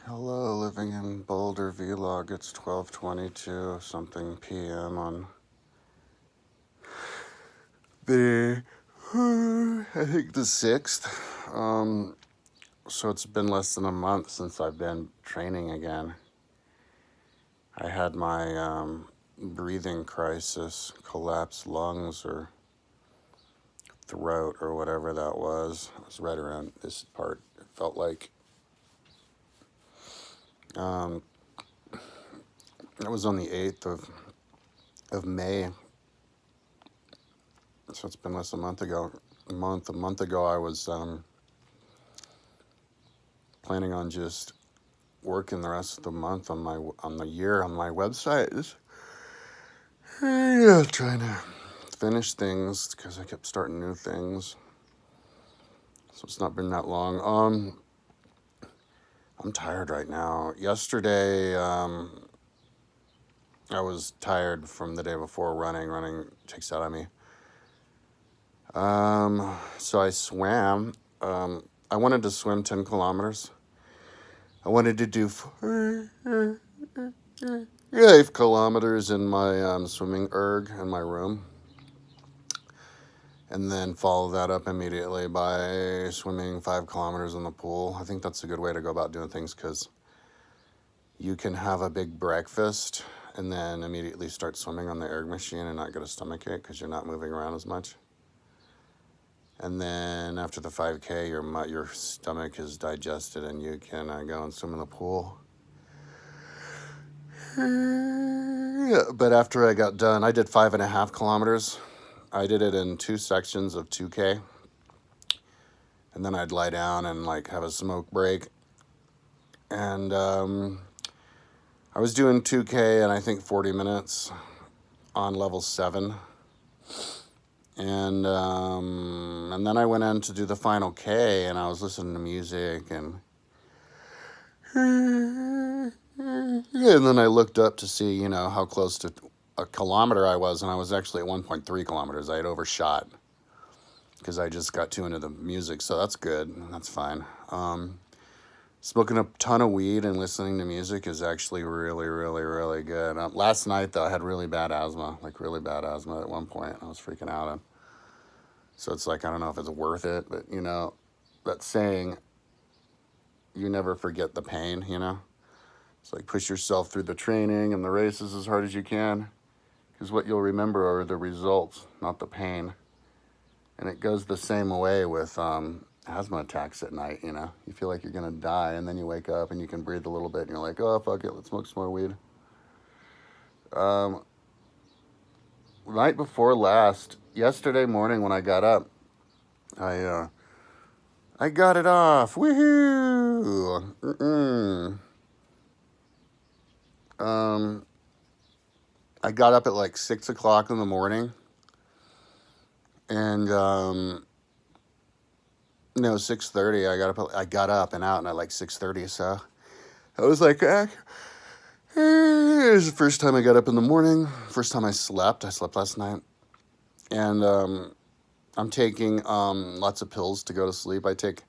Hello, living in Boulder vlog. It's 12:22 something p.m. on the I think the 6th. So it's been less than a month since I've been training again. I had my breathing crisis, collapsed lungs or throat or whatever that was. It was right around this part. It felt like it was on the 8th of May. So it's been less than a month ago. A month ago, I was planning on just working the rest of the month on the year on my website. Yeah, trying to finish things because I kept starting new things. So it's not been that long. I'm tired right now. Yesterday, I was tired from the day before running. Running takes out on me. So I swam. I wanted to swim 10 kilometers. I wanted to do 5 kilometers in my swimming erg in my room. And then follow that up immediately by swimming 5 kilometers in the pool. I think that's a good way to go about doing things because you can have a big breakfast and then immediately start swimming on the erg machine and not get a stomachache because you're not moving around as much. And then after the 5K, your stomach is digested and you can go and swim in the pool. Yeah, but after I got done, I did 5.5 kilometers. I did it in 2 sections of 2K. And then I'd lie down and have a smoke break. And I was doing 2K and I think 40 minutes on level 7. And then I went in to do the final K, and I was listening to music, and then I looked up to see, how close to a kilometer I was, and I was actually at 1.3 kilometers. I had overshot because I just got too into the music, so that's good. That's fine. Smoking a ton of weed and listening to music is actually really, really, really good. Last night, though, I had really bad asthma at one point. I was freaking out. So it's I don't know if it's worth it, but, that saying, you never forget the pain, It's push yourself through the training and the races as hard as you can, because what you'll remember are the results, not the pain. And it goes the same way with asthma attacks at night, You feel like you're going to die, and then you wake up and you can breathe a little bit, and you're like, oh, fuck it, let's smoke some more weed. Night before last, yesterday morning when I got up, I got it off. Woohoo! I got up at 6 o'clock in the morning, and 6:30. I got up and out, and at 6:30. So I was it was the first time I got up in the morning. First time I slept. I slept last night, and I'm taking lots of pills to go to sleep. I take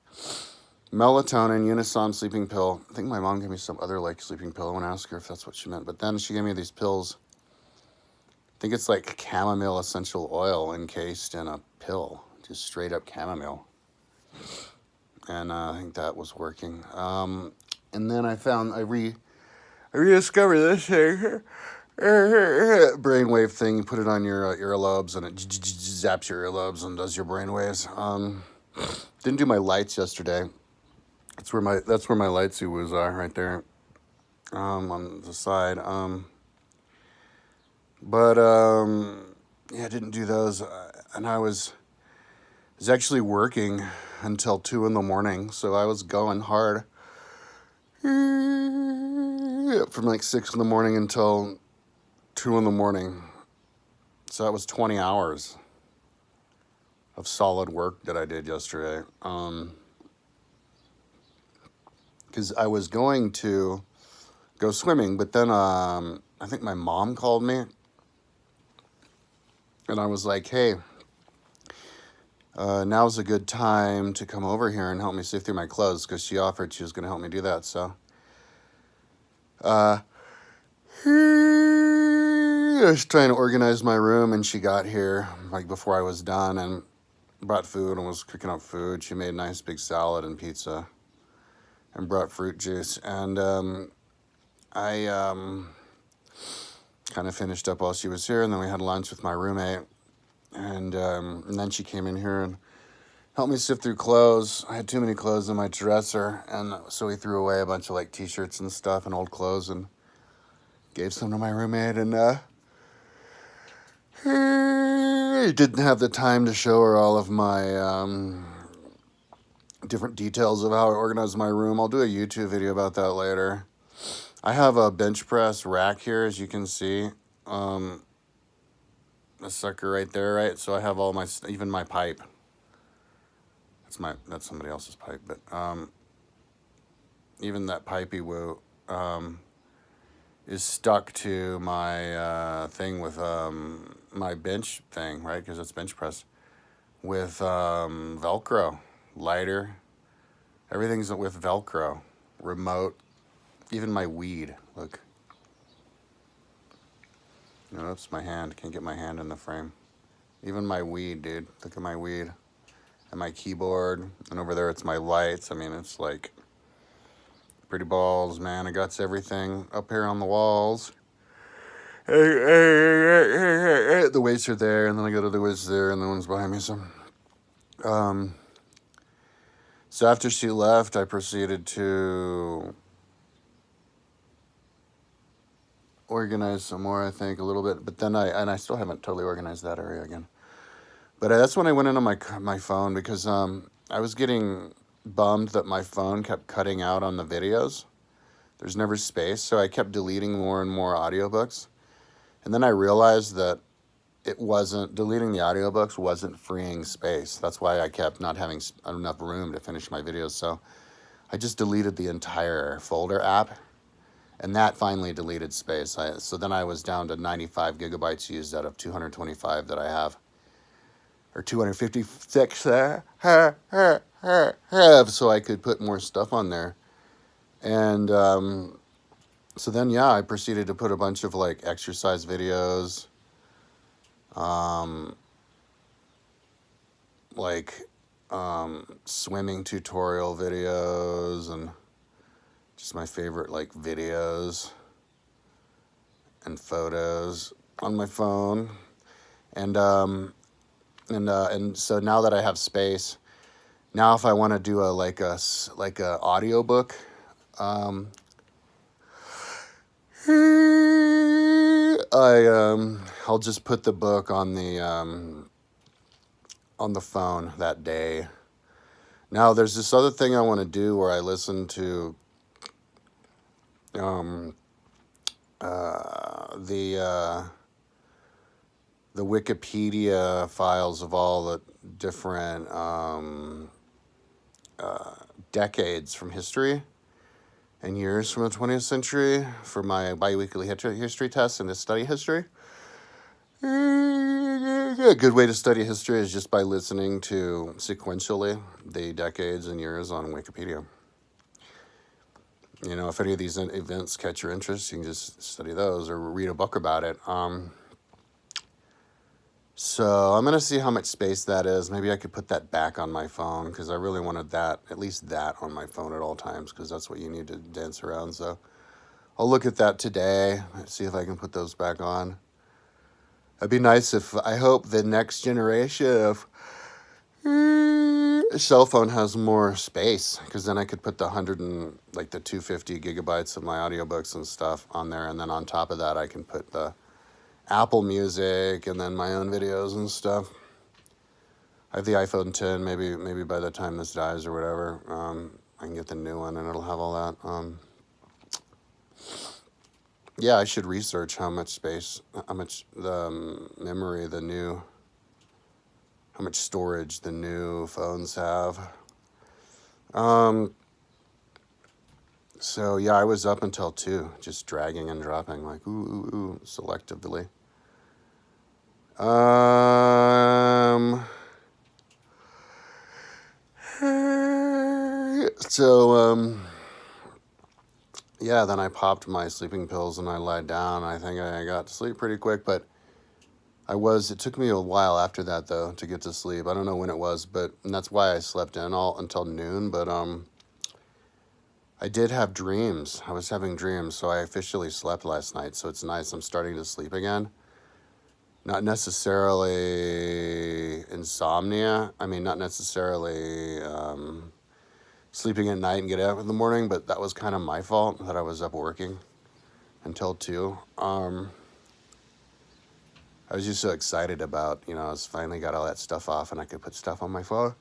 melatonin, Unisom sleeping pill. I think my mom gave me some other sleeping pill. I want to ask her if that's what she meant. But then she gave me these pills. I think it's chamomile essential oil encased in a pill, just straight up chamomile. And I think that was working. And then I rediscovered this thing. Brainwave thing. You put it on your earlobes, and it zaps your earlobes and does your brainwaves. Didn't do my lights yesterday. That's where my light was right there, on the side. Yeah, I didn't do those, and I was actually working until 2 in the morning, so I was going hard. From 6 in the morning until 2 in the morning. So that was 20 hours of solid work that I did yesterday. Because I was going to go swimming, but then I think my mom called me, and I was like, hey, now's a good time to come over here and help me sift through my clothes, because she offered she was going to help me do that. So Uh, I was trying to organize my room, and she got here like before I was done and brought food and was cooking up food. She made a nice big salad and pizza and brought fruit juice. And I kind of finished up while she was here, and then we had lunch with my roommate. And then she came in here and helped me sift through clothes. I had too many clothes in my dresser, and so we threw away a bunch of like t-shirts and stuff and old clothes and gave some to my roommate. And I didn't have the time to show her all of my different details of how I organize my room. I'll do a YouTube video about that later. I have a bench press rack here, as you can see. A sucker right there, right? So I have all my, even my pipe. That's somebody else's pipe, but even that pipey woo is stuck to my thing with my bench thing, right? Because it's bench press with Velcro, lighter. Everything's with Velcro, remote. Even my weed. Look. Oops, my hand. Can't get my hand in the frame. Even my weed, dude. Look at my weed. And my keyboard. And over there, it's my lights. I mean, it's like pretty balls, man. I got everything up here on the walls. The weights are there, and then I got other weights there, and the one's behind me. So after she left, I proceeded to organize some more, I think, a little bit. But then I still haven't totally organized that area again. But that's when I went into my phone, because I was getting bummed that my phone kept cutting out on the videos. There's never space, so I kept deleting more and more audiobooks. And then I realized that deleting the audiobooks wasn't freeing space. That's why I kept not having enough room to finish my videos. So I just deleted the entire folder app, and that finally deleted space. So then I was down to 95 gigabytes used out of 225 that I have, or 256 there, so I could put more stuff on there. And so then, yeah, I proceeded to put a bunch of like exercise videos, swimming tutorial videos, and just my favorite like videos and photos on my phone. And so now that I have space, now if I want to do a audiobook, I'll just put the book on the phone that day. Now there's this other thing I want to do where I listen to the Wikipedia files of all the different decades from history and years from the 20th century for my biweekly history test and to study history. A good way to study history is just by listening to sequentially the decades and years on Wikipedia. If any of these events catch your interest, you can just study those or read a book about it. So I'm going to see how much space that is. Maybe I could put that back on my phone, because I really wanted that, at least that on my phone at all times, because that's what you need to dance around. So I'll look at that today, see if I can put those back on. It'd be nice I hope the next generation of cell phone has more space, because then I could put the 250 gigabytes of my audiobooks and stuff on there, and then on top of that I can put the Apple Music and then my own videos and stuff. I have the iPhone 10. Maybe by the time this dies or whatever, I can get the new one and it'll have all that. Yeah, I should research how much the memory, how much storage the new phones have. So yeah, I was up until 2, just dragging and dropping like ooh selectively. yeah, then I popped my sleeping pills and I lied down. I think I got to sleep pretty quick, but it took me a while after that though to get to sleep. I don't know when it was, but and that's why I slept in all until noon, but I did have dreams. I was having dreams, so I officially slept last night, so it's nice. I'm starting to sleep again. Not necessarily insomnia. I mean, not necessarily sleeping at night and get up in the morning, but that was kind of my fault that I was up working until 2. I was just so excited about, I was finally got all that stuff off and I could put stuff on my phone.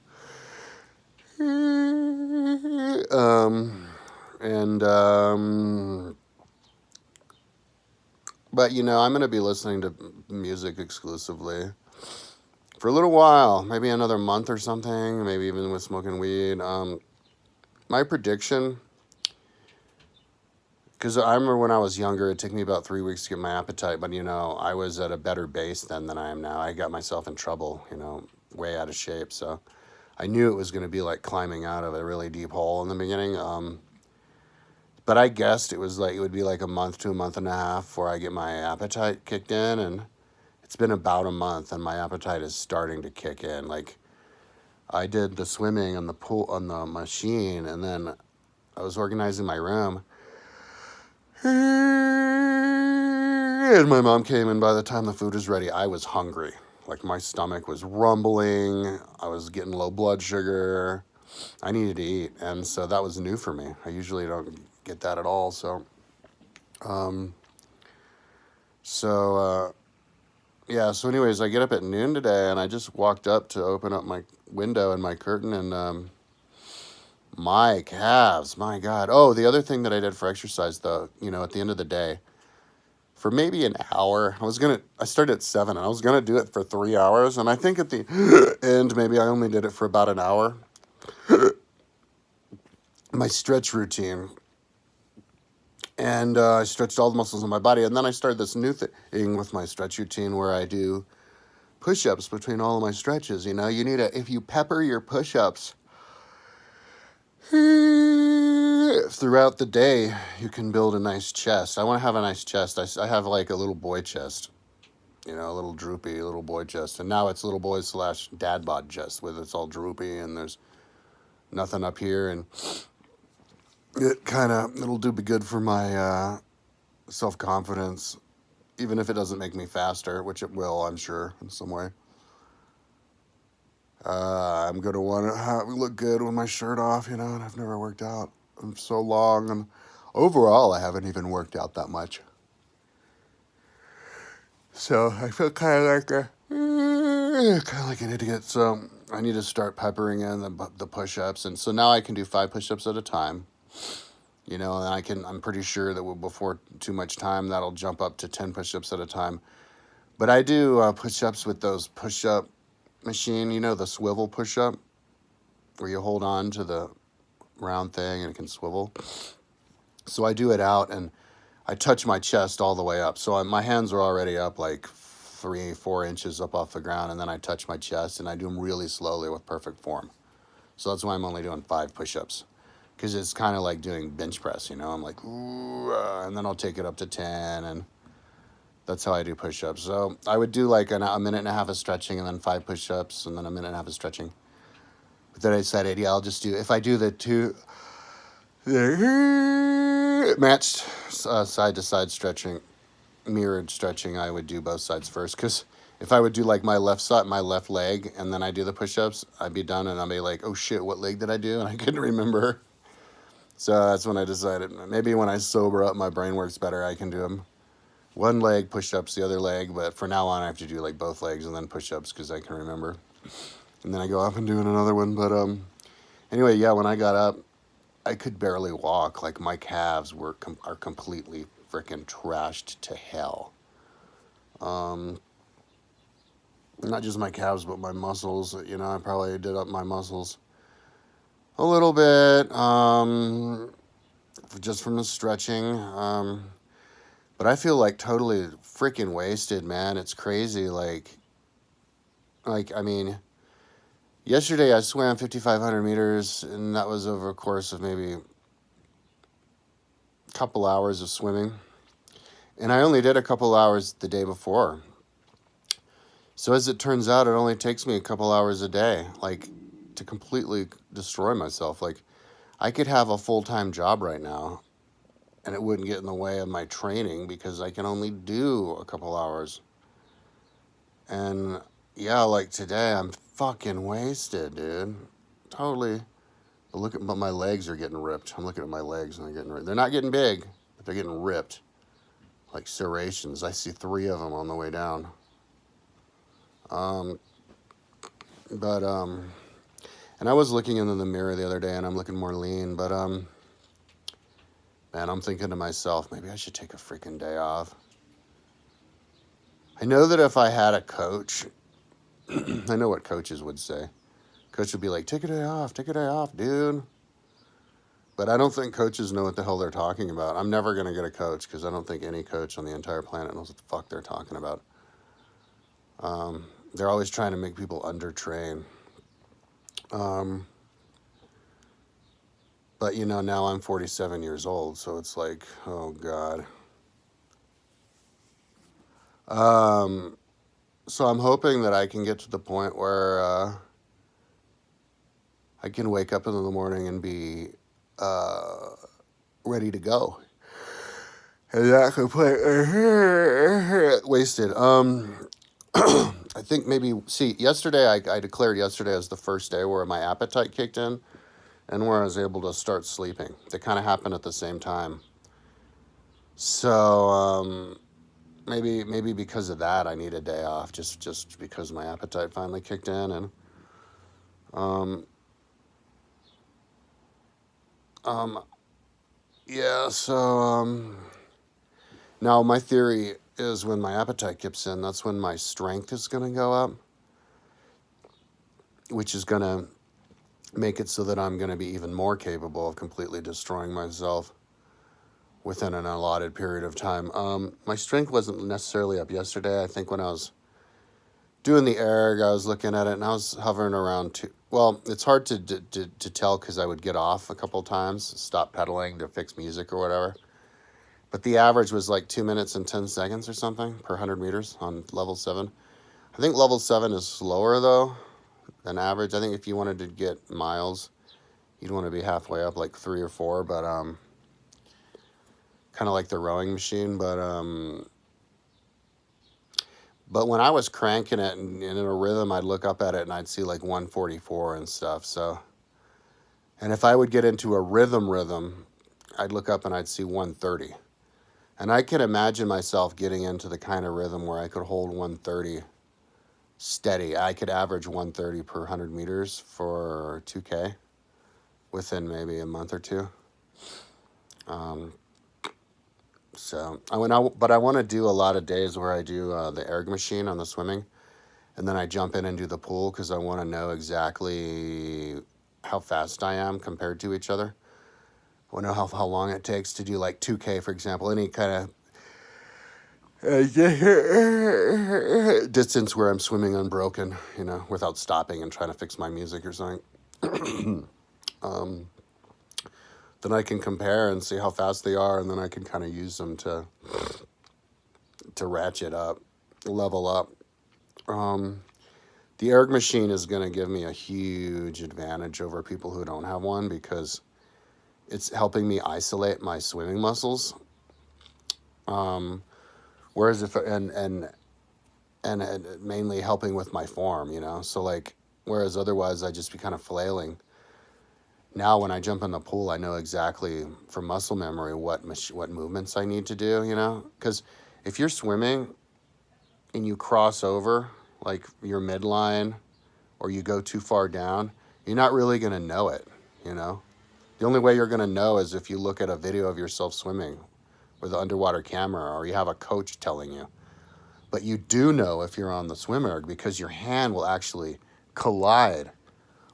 And, but, I'm going to be listening to music exclusively for a little while, maybe another month or something, maybe even with smoking weed. My prediction, because I remember when I was younger, it took me about 3 weeks to get my appetite, but, I was at a better base then than I am now. I got myself in trouble, way out of shape, so I knew it was going to be like climbing out of a really deep hole in the beginning. But I guessed it would be like a month to a month and a half before I get my appetite kicked in, and it's been about a month, and my appetite is starting to kick in. Like, I did the swimming on the pool on the machine, and then I was organizing my room, and my mom came in. By the time the food was ready, I was hungry. Like, my stomach was rumbling. I was getting low blood sugar. I needed to eat, and so that was new for me. I usually don't get that at all. So, yeah. So, anyways, I get up at noon today, and I just walked up to open up my window and my curtain, and my calves, my God. Oh, the other thing that I did for exercise, though, at the end of the day, for maybe an hour, I started at 7, and I was gonna do it for 3 hours, and I think at the end, maybe I only did it for about an hour. My stretch routine. And I stretched all the muscles in my body. And then I started this new thing with my stretch routine where I do push-ups between all of my stretches. If you pepper your push-ups throughout the day, you can build a nice chest. I want to have a nice chest. I have like a little boy chest, a little droopy little boy chest. And now it's little boy / dad bod chest, with it's all droopy and there's nothing up here. And it'll be good for my self-confidence, even if it doesn't make me faster, which it will, I'm sure, in some way. I'm going to want to look good with my shirt off, and I've never worked out in so long, and overall, I haven't even worked out that much. So I feel kind of like an idiot, so I need to start peppering in the push-ups, and so now I can do 5 push-ups at a time. And I'm pretty sure that before too much time, that'll jump up to 10 push-ups at a time. But I do push-ups with those push-up machine, the swivel push-up, where you hold on to the round thing and it can swivel. So I do it out, and I touch my chest all the way up. So my hands are already up like 3-4 inches up off the ground, and then I touch my chest, and I do them really slowly with perfect form. So that's why I'm only doing 5 push-ups. Because it's kind of like doing bench press, I'm like, ooh, and then I'll take it up to 10, and that's how I do push-ups. So I would do like a minute and a half of stretching, and then 5 push-ups, and then a minute and a half of stretching. But then I decided, I'll just if I do the 2 matched side-to-side stretching, mirrored stretching, I would do both sides first. Because if I would do like my left leg, and then I do the push-ups, I'd be done, and I'd be like, oh shit, what leg did I do? And I couldn't remember. So that's when I decided, maybe when I sober up, my brain works better. I can do them one leg push-ups, the other leg, but for now on, I have to do like both legs and then push-ups because I can remember. And then I go off and do another one. But anyway, yeah, when I got up, I could barely walk. Like, my calves are completely freaking trashed to hell. Not just my calves, but my muscles. I probably did up my muscles a little bit, just from the stretching. But I feel like totally freaking wasted, man. It's crazy. Like, I mean, yesterday I swam 5,500 meters, and that was over a course of maybe couple hours of swimming. And I only did a couple hours the day before. So as it turns out, it only takes me a couple hours a day, like, to completely destroy myself. Like, I could have a full-time job right now, and it wouldn't get in the way of my training because I can only do a couple hours. And yeah, like today, I'm fucking wasted, dude. Totally. But my legs are getting ripped. I'm looking at my legs and they're getting ripped. They're not getting big, but they're getting ripped. Like serrations. I see 3 of them on the way down. And I was looking into the mirror the other day and I'm looking more lean, but, man, I'm thinking to myself, maybe I should take a freaking day off. I know that if I had a coach, I know what coaches would say. Coach would be like, take a day off, dude. But I don't think coaches know what the hell they're talking about. I'm never going to get a coach because I don't think any coach on the entire planet knows what the fuck they're talking about. They're always trying to make people undertrain. But, you know, now I'm 47 years old, so it's like, oh, God. So I'm hoping that I can get to the point where I can wake up in the morning and be ready to go. And not completely wasted. I think maybe, yesterday, I declared yesterday as the first day where my appetite kicked in and where I was able to start sleeping. They kind of happened at the same time. So, maybe because of that, I need a day off, just because my appetite finally kicked in. And, yeah, so, now my theory is when my appetite kicks in, that's when my strength is going to go up, which is going to make it so that I'm going to be even more capable of completely destroying myself within an allotted period of time. My strength wasn't necessarily up yesterday. I think when I was doing the erg, I was looking at it and I was hovering around 2. Well, it's hard to tell because I would get off a couple times, stop pedaling to fix music or whatever. But the average was like 2 minutes and 10 seconds or something per 100 meters on level 7. I think level 7 is slower, though, than average. I think if you wanted to get miles, you'd want to be halfway up, like 3 or 4, but kind of like the rowing machine. But when I was cranking it and in a rhythm, I'd look up at it and I'd see like 144 and stuff. So, and if I would get into a rhythm, I'd look up and I'd see 130. And I can imagine myself getting into the kind of rhythm where I could hold 130 steady. I could average 130 per 100 meters for 2K within maybe a month or 2. But I want to do a lot of days where I do the erg machine on the swimming, and then I jump in and do the pool because I want to know exactly how fast I am compared to each other. I want to know how long it takes to do like 2K, for example, any kind of distance where I'm swimming unbroken, you know, without stopping and trying to fix my music or something. Then I can compare and see how fast they are, and then I can kind of use them to ratchet up, level up. The erg machine is going to give me a huge advantage over people who don't have one because it's helping me isolate my swimming muscles. Whereas and mainly helping with my form, you know. So like, whereas otherwise I'd just be kind of flailing. Now when I jump in the pool, I know exactly from muscle memory what movements I need to do, you know. Because if you're swimming and you cross over like your midline or you go too far down, you're not really going to know it, you know. The only way you're going to know is if you look at a video of yourself swimming with an underwater camera or you have a coach telling you. But you do know if you're on the swim erg because your hand will actually collide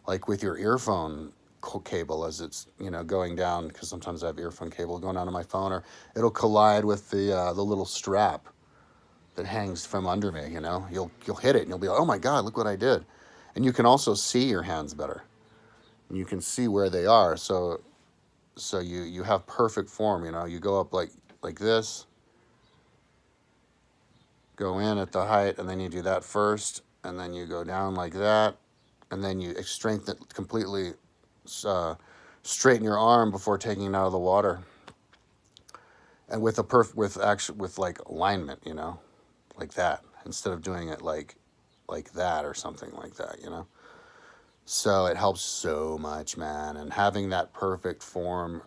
like with your earphone cable as it's, you know, going down, because sometimes I have earphone cable going down to my phone, or it'll collide with the little strap that hangs from under me, you know. You'll hit it and you'll be like, oh my God, look what I did. And you can also see your hands better. And you can see where they are. So So you have perfect form, you know. You go up like this, go in at the height, and then you do that first, and then you go down like that, and then you strengthen completely, uh, straighten your arm before taking it out of the water, and with a with like alignment, you know, like that, instead of doing it like that or something like that, you know. So it helps so much, man, and having that perfect form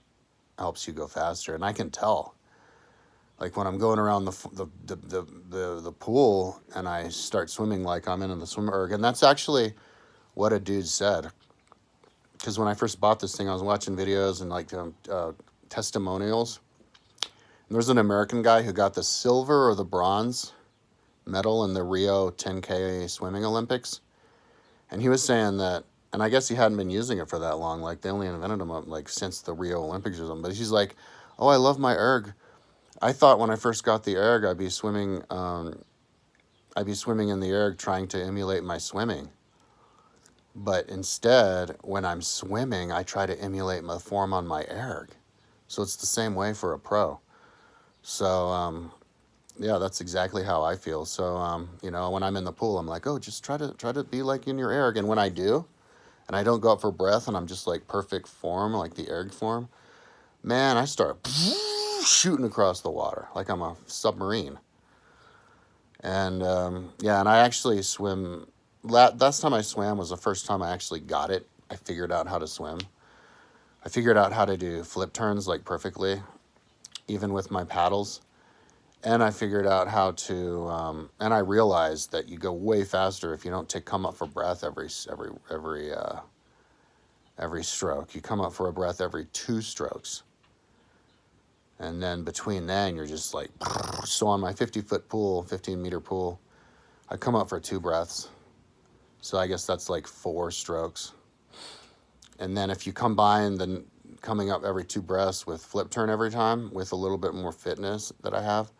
helps you go faster. And I can tell, like when I'm going around the pool and I start swimming like I'm in the swim erg, and that's actually what a dude said. Because when I first bought this thing, I was watching videos and like testimonials. And there's an American guy who got the silver or the bronze medal in the Rio 10K swimming Olympics, and he was saying that, and I guess he hadn't been using it for that long. Like they only invented them like since the Rio Olympics or something. But he's like, "Oh, I love my erg. I thought when I first got the erg, I'd be swimming in the erg trying to emulate my swimming. But instead, when I'm swimming, I try to emulate my form on my erg. So it's the same way for a pro. So yeah, that's exactly how I feel. So you know, when I'm in the pool, I'm like, oh, just try to be like in your erg. And when I do, and I don't go up for breath, and I'm just like perfect form, like the erg form, man, I start shooting across the water like I'm a submarine. And yeah, and I actually swim. Last time I swam was the first time I actually got it. I figured out how to swim. I figured out how to do flip turns like perfectly, even with my paddles. And I figured out how to, and I realized that you go way faster if you don't come up for breath every stroke. You come up for a breath every 2 strokes. And then between then, you're just like, so on my 50-foot pool, 15-meter pool, I come up for 2 breaths. So I guess that's like 4 strokes. And then if you combine the coming up every 2 breaths with flip turn every time with a little bit more fitness that I have,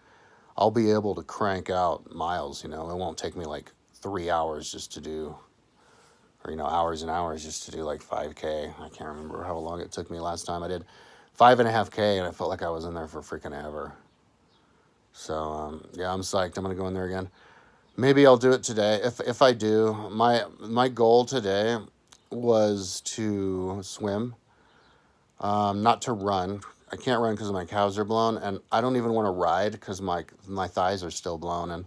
I'll be able to crank out miles, you know. It won't take me like 3 hours just to do, or, you know, hours and hours just to do like 5K. I can't remember how long it took me last time. I did 5.5K and I felt like I was in there for freaking ever. So, yeah, I'm psyched. I'm going to go in there again. Maybe I'll do it today. If I do, my goal today was to swim, not to run. I can't run because my calves are blown, and I don't even want to ride because my thighs are still blown. And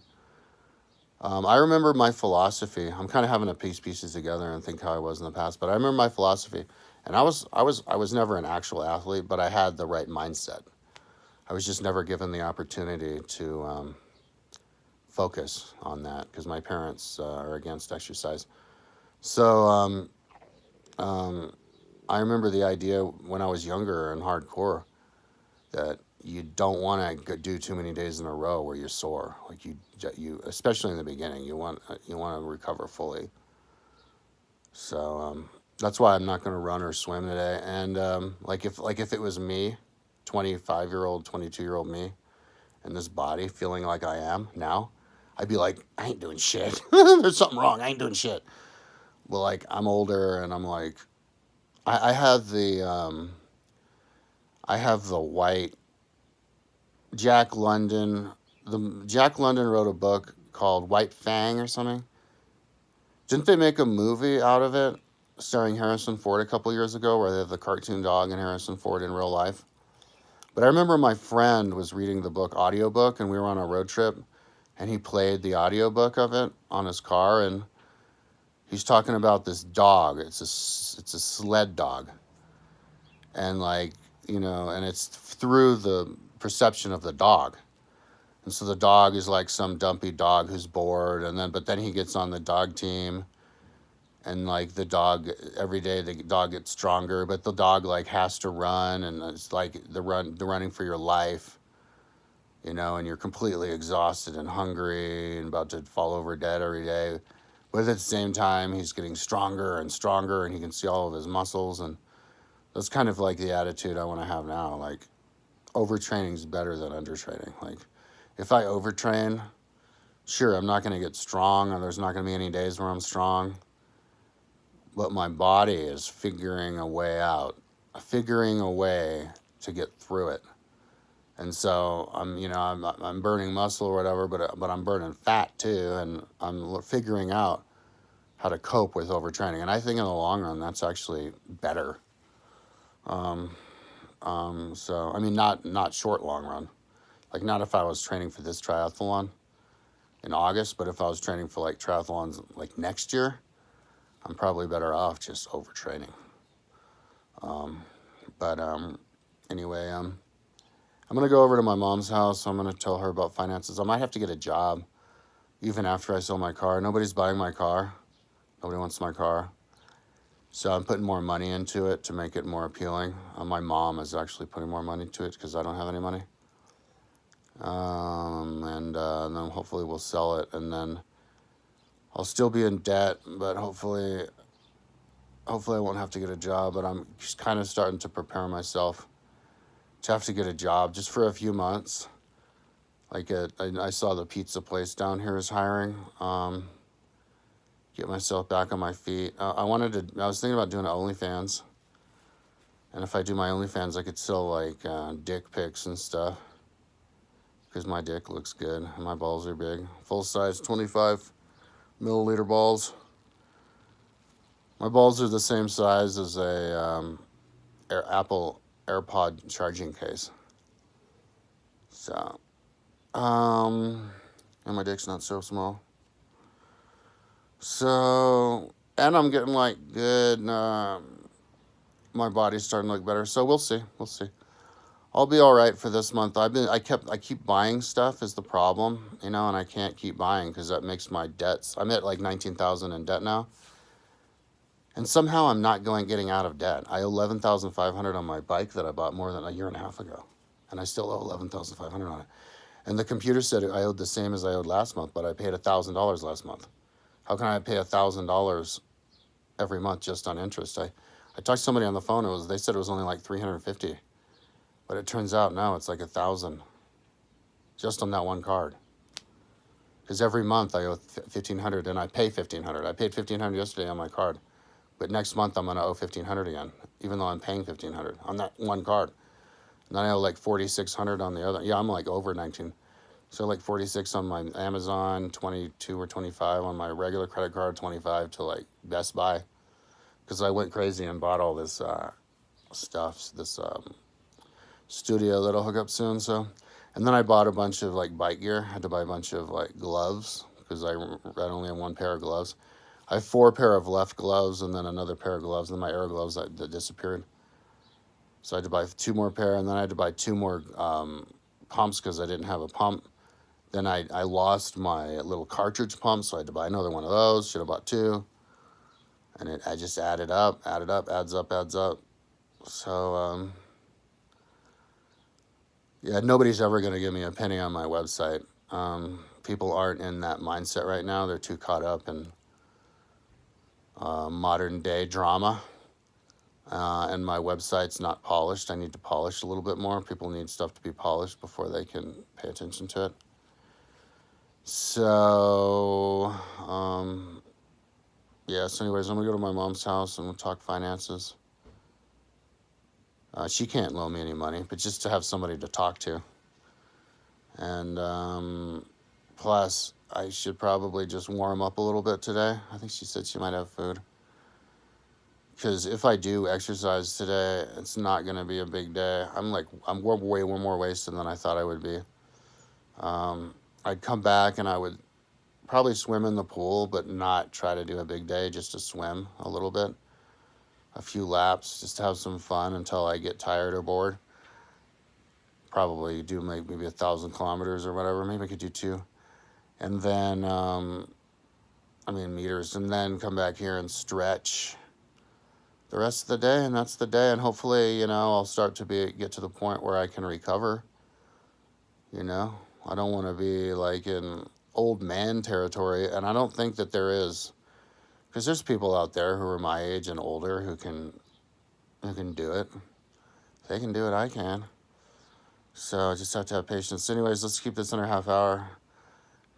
I remember my philosophy. I'm kind of having to piece pieces together and think how I was in the past, but I remember my philosophy, and I was never an actual athlete, but I had the right mindset. I was just never given the opportunity to focus on that because my parents are against exercise. So I remember the idea when I was younger and hardcore that you don't want to do too many days in a row where you're sore. Like you especially in the beginning, you want to recover fully. So that's why I'm not going to run or swim today. And like if it was me, 25-year-old, 22-year-old me, in this body, feeling like I am now, I'd be like, I ain't doing shit. There's something wrong. I ain't doing shit. Well, like I'm older, and I'm like, I have the white Jack London. The Jack London wrote a book called White Fang or something. Didn't they make a movie out of it, starring Harrison Ford a couple years ago, where they have the cartoon dog and Harrison Ford in real life? But I remember my friend was reading the audiobook, and we were on a road trip, and he played the audiobook of it on his car, and he's talking about this dog. It's a sled dog. And like, you know, and it's through the perception of the dog. And so the dog is like some dumpy dog who's bored, but then he gets on the dog team, and like the dog, every day the dog gets stronger, but the dog like has to run, and it's like the running for your life, you know, and you're completely exhausted and hungry and about to fall over dead every day. But at the same time, he's getting stronger and stronger, and he can see all of his muscles, and that's kind of like the attitude I want to have now. Like, overtraining is better than undertraining. Like, if I overtrain, sure, I'm not going to get strong, or there's not going to be any days where I'm strong, but my body is figuring a way out figuring a way to get through it. And so I'm burning muscle or whatever, but I'm burning fat too, and I'm figuring out how to cope with overtraining. And I think in the long run, that's actually better. So I mean, not short long run, like not if I was training for this triathlon in August, but if I was training for like triathlons like next year, I'm probably better off just overtraining. But anyway, I'm gonna go over to my mom's house. I'm gonna tell her about finances. I might have to get a job even after I sell my car. Nobody's buying my car. Nobody wants my car. So I'm putting more money into it to make it more appealing. My mom is actually putting more money to it because I don't have any money. And then hopefully we'll sell it, and then I'll still be in debt, but hopefully I won't have to get a job. But I'm just kind of starting to prepare myself to have to get a job just for a few months. Like I saw the pizza place down here is hiring. Get myself back on my feet. I was thinking about doing OnlyFans. And if I do my OnlyFans, I could sell like dick pics and stuff. Because my dick looks good and my balls are big. Full size 25 milliliter balls. My balls are the same size as a Apple AirPod charging case. So, and my dick's not so small. So, and I'm getting like good, my body's starting to look better. So we'll see. I'll be all right for this month. I keep buying stuff is the problem, and I can't keep buying because that makes my debts. I'm at like 19,000 in debt now. And somehow I'm not getting out of debt. I owe 11,500 on my bike that I bought more than a year and a half ago. And I still owe 11,500 on it. And the computer said I owed the same as I owed last month, but I paid $1,000 last month. How can I pay $1,000 every month just on interest? I talked to somebody on the phone. They said it was only like 350, but it turns out now it's like 1,000 just on that one card. Because every month I owe 1,500 and I pay 1,500. I paid 1,500 yesterday on my card, but next month I'm gonna owe 1,500 again, even though I'm paying 1,500 on that one card. And then I owe like 4,600 on the other. Yeah, I'm like over 19. So like 46 on my Amazon, 22 or 25 on my regular credit card, 25 to like Best Buy. Because I went crazy and bought all this stuff, this studio that'll hook up soon. So, and then I bought a bunch of like bike gear. I had to buy a bunch of like gloves because I only have one pair of gloves. I have 4 pair of left gloves and then another pair of gloves, and then my air gloves that disappeared. So I had to buy 2 more pair, and then I had to buy 2 more pumps because I didn't have a pump. Then I lost my little cartridge pump, so I had to buy another one of those. Should have bought 2. And I just added up, adds up. So, yeah, nobody's ever going to give me a penny on my website. People aren't in that mindset right now. They're too caught up in modern day drama. And my website's not polished. I need to polish a little bit more. People need stuff to be polished before they can pay attention to it. So, yeah, so anyways, I'm going to go to my mom's house and we'll talk finances. She can't loan me any money, but just to have somebody to talk to. And plus, I should probably just warm up a little bit today. I think she said she might have food. Because if I do exercise today, it's not going to be a big day. I'm way more wasted than I thought I would be. I'd come back and I would probably swim in the pool, but not try to do a big day, just to swim a little bit. A few laps, just to have some fun until I get tired or bored. Probably do maybe 1,000 kilometers or whatever. Maybe I could do 2. And then, meters. And then come back here and stretch the rest of the day, and that's the day. And hopefully, I'll start to get to the point where I can recover. I don't want to be like in old man territory, and I don't think that there is, because there's people out there who are my age and older who can do it. If they can do it, I can. So I just have to have patience. Anyways, let's keep this under half hour.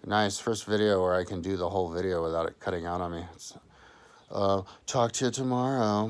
Nice first video where I can do the whole video without it cutting out on me. Talk to you tomorrow.